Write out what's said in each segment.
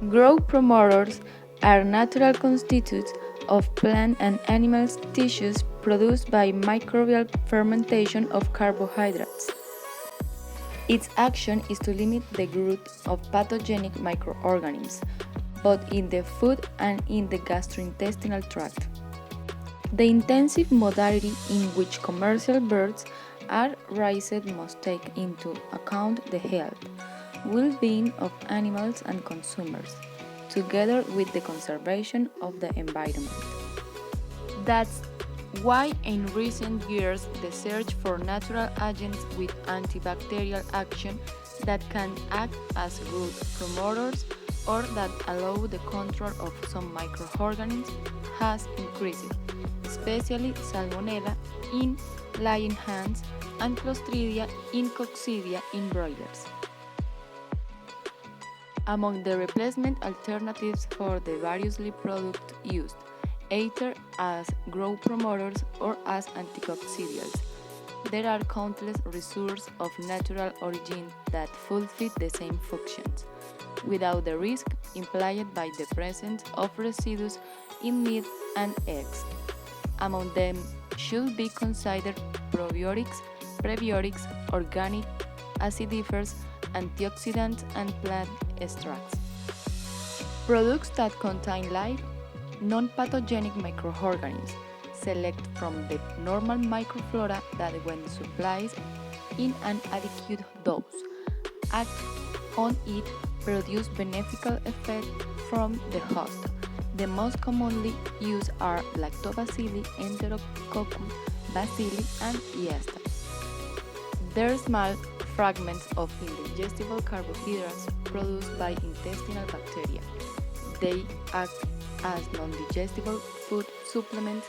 Growth promoters are natural constituents of plant and animal tissues produced by microbial fermentation of carbohydrates. Its action is to limit the growth of pathogenic microorganisms, both in the food and in the gastrointestinal tract. The intensive modality in which commercial birds are raised must take into account the health, well-being of animals and consumers, together with the conservation of the environment. That's why in recent years the search for natural agents with antibacterial action that can act as growth promoters or that allow the control of some microorganisms has increased, especially Salmonella in lion hens and Clostridia in Coccidia in broilers. Among the replacement alternatives for the variously products used, either as growth promoters or as anticoccidials, there are countless resources of natural origin that fulfill the same functions, without the risk implied by the presence of residues in meat and eggs. Among them should be considered probiotics, prebiotics, organic acidifers, antioxidants, and plant extracts. Products that contain live, non-pathogenic microorganisms select from the normal microflora that when supplied in an adequate dose act on it produce beneficial effect from the host. The most commonly used are Lactobacilli, Enterococcus, Bacilli, and Iesta. They're small fragments of indigestible carbohydrates produced by intestinal bacteria. They act as non-digestible food supplements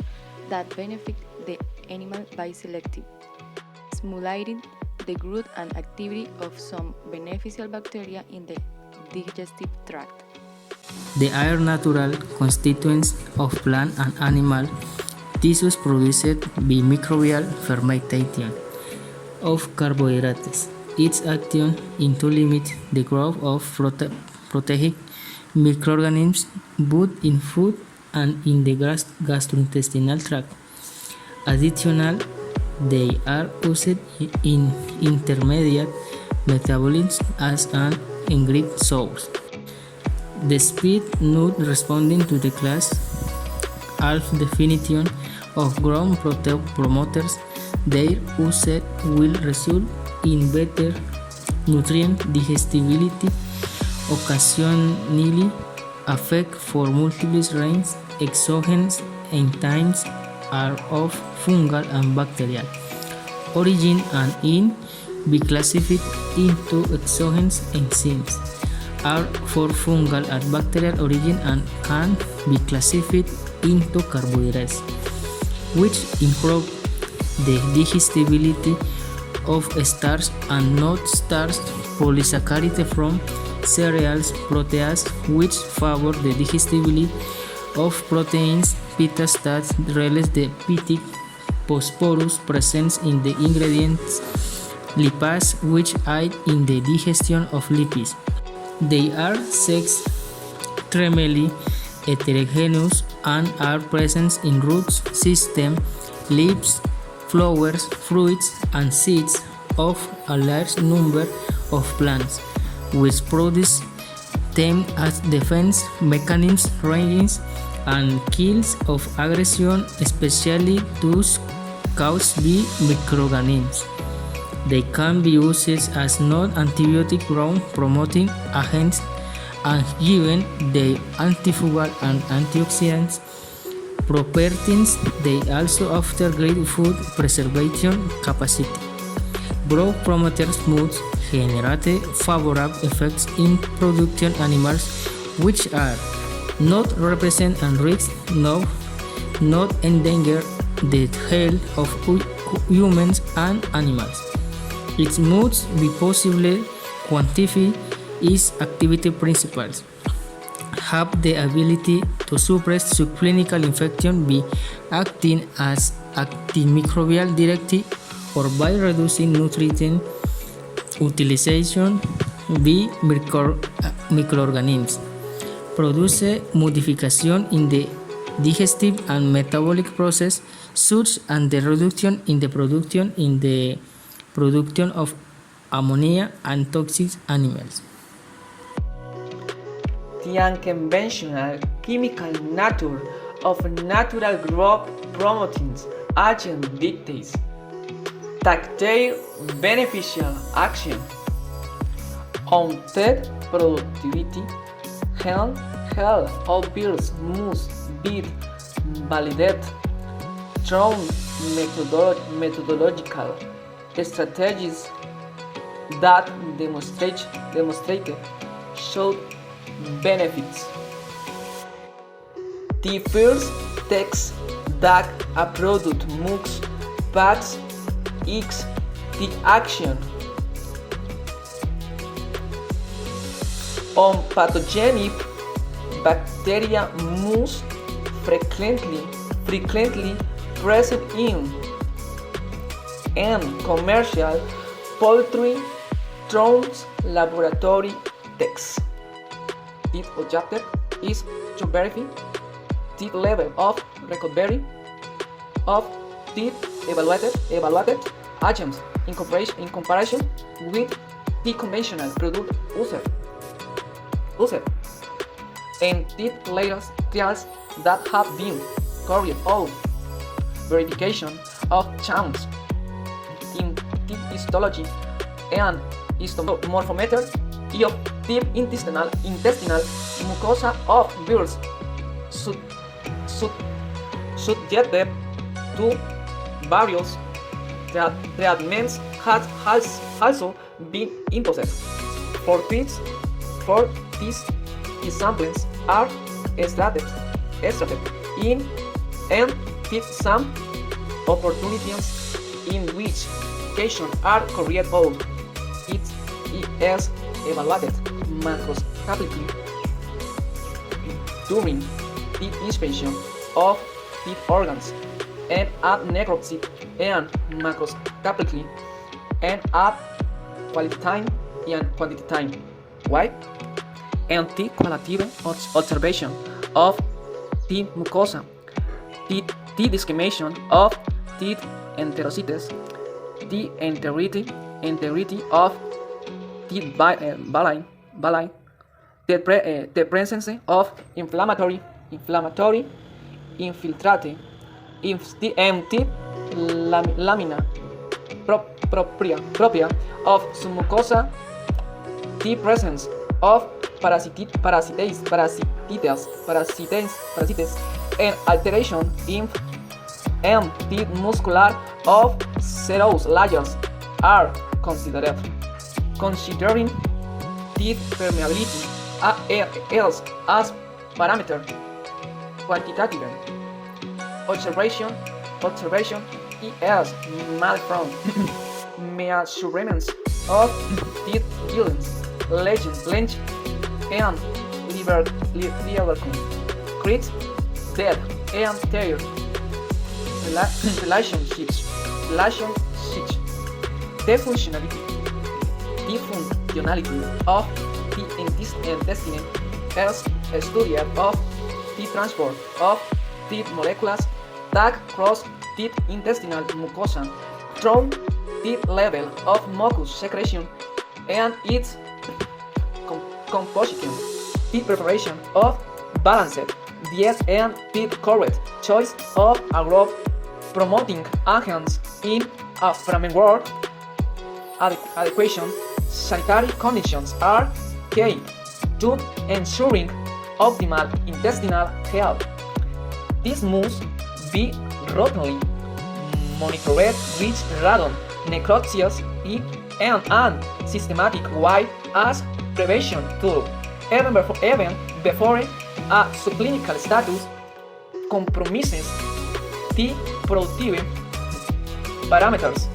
that benefit the animal by selective stimulating the growth and activity of some beneficial bacteria in the digestive tract. They are natural constituents of plant and animal tissues produced by microbial fermentation of carbohydrates. Its action is to limit the growth of protein microorganisms both in food and in the gastrointestinal tract. Additionally, they are used in intermediate metabolism as an ingredient source. The speed not responding to the class half definition of growth promoters, their use will result in better nutrient digestibility, occasionally affect for multiple strains, exogenous enzymes are of fungal and bacterial origin and in be classified into exogenous enzymes are for fungal and bacterial origin and can be classified into carbohydrates, which improve the digestibility of starch and not starch polysaccharides from cereals, protease, which favor the digestibility of proteins, phytostats, release the phytic phosphorus present in the ingredients, lipase, which aid in the digestion of lipids. They are extremely heterogeneous and are present in roots, system, leaves, flowers, fruits, and seeds of a large number of plants, which produce them as defense mechanisms ranging and kills of aggression, especially those caused by microorganisms. They can be used as non-antibiotic growth promoting agents and given their antifungal and antioxidant properties, they also offer great food preservation capacity. Growth promoters must generate favorable effects in production animals which are not represent and risk no, not endanger the health of humans and animals. It must be possible quantify its activity principles, have the ability to suppress subclinical infection by acting as antimicrobial directly or by reducing nutrient utilization by microorganisms. produce modification in the digestive and metabolic process, such as the reduction in the production of ammonia and toxic animals. The unconventional chemical nature of natural growth promoting agent dictates tactile beneficial action on the productivity, health of beers must be validated through methodological strategies that demonstrate show benefits. The first text that a product must pass is the action on pathogenic bacteria must frequently present in and commercial poultry through laboratory tests. The objective is to verify the level of recovery of the evaluated agents in comparison with the conventional product used, and the latest trials that have been carried out. Verification of change in the histology and histomorphometer of the intestinal mucosa of birds subjected to various treatments has also been imposed. For these samples are extracted in and with some opportunities in which cases are carried out. It is evaluated macroscopically during the inspection of the organs and at necropsy, and macroscopically and at quality time and quantity time. Why? And the qualitative observation of the mucosa, the discrimination of the enterocytes, the integrity of the baleen, the presence of inflammatory infiltrate, and the lamina propria of submucosa, the presence of parasites, and alteration in and the muscular of serous layers are considered. Considering the permeability as parameter, quantitative observation is made from measurements of the gills, length, and liver creates dead and their relationships. The functionality of the intestine is a study of the transport of the molecules that cross the intestinal mucosa through the level of mucus secretion and its composition, the preparation of balanced diet, and the correct choice of growth promoting agents in a framework. Adequate sanitary conditions are key to ensuring optimal intestinal health. This must be routinely monitored with random necropsies and systematic way as prevention tool, even before a subclinical status compromises the productive parameters